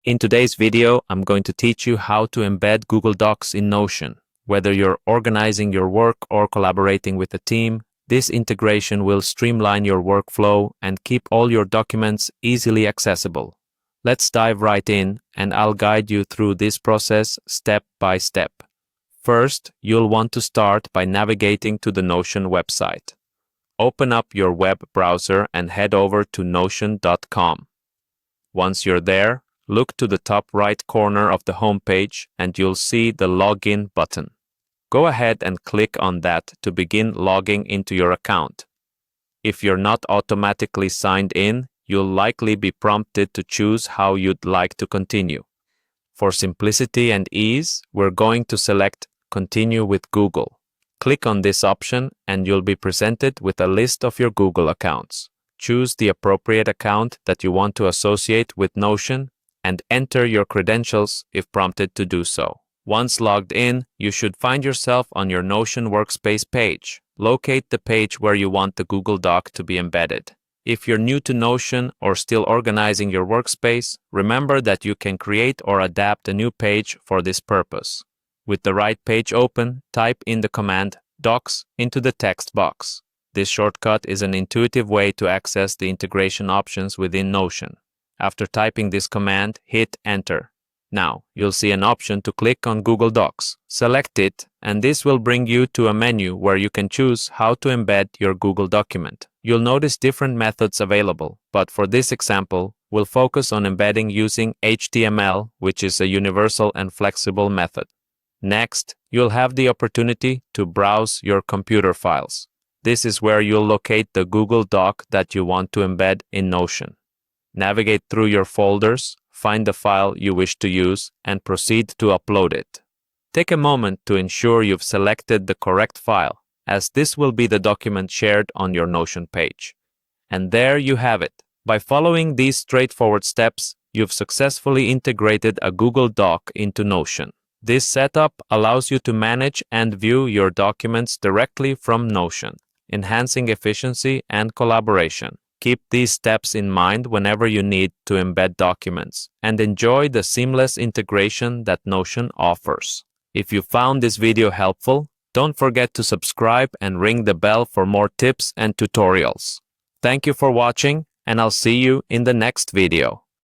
In today's video, I'm going to teach you how to embed Google Docs in Notion. Whether you're organizing your work or collaborating with a team, this integration will streamline your workflow and keep all your documents easily accessible. Let's dive right in, and I'll guide you through this process step by step. First, you'll want to start by navigating to the Notion website. Open up your web browser and head over to notion.com. Once you're there, look to the top right corner of the home page and you'll see the Login button. Go ahead and click on that to begin logging into your account. If you're not automatically signed in, you'll likely be prompted to choose how you'd like to continue. For simplicity and ease, we're going to select Continue with Google. Click on this option and you'll be presented with a list of your Google accounts. Choose the appropriate account that you want to associate with Notion and enter your credentials if prompted to do so. Once logged in, you should find yourself on your Notion workspace page. Locate the page where you want the Google Doc to be embedded. If you're new to Notion or still organizing your workspace, remember that you can create or adapt a new page for this purpose. With the right page open, type in the command Docs into the text box. This shortcut is an intuitive way to access the integration options within Notion. After typing this command, hit Enter. Now, you'll see an option to click on Google Docs. Select it, and this will bring you to a menu where you can choose how to embed your Google document. You'll notice different methods available, but for this example, we'll focus on embedding using HTML, which is a universal and flexible method. Next, you'll have the opportunity to browse your computer files. This is where you'll locate the Google Doc that you want to embed in Notion. Navigate through your folders, find the file you wish to use, and proceed to upload it. Take a moment to ensure you've selected the correct file, as this will be the document shared on your Notion page. And there you have it. By following these straightforward steps, you've successfully integrated a Google Doc into Notion. This setup allows you to manage and view your documents directly from Notion, enhancing efficiency and collaboration. Keep these steps in mind whenever you need to embed documents, and enjoy the seamless integration that Notion offers. If you found this video helpful, don't forget to subscribe and ring the bell for more tips and tutorials. Thank you for watching, and I'll see you in the next video.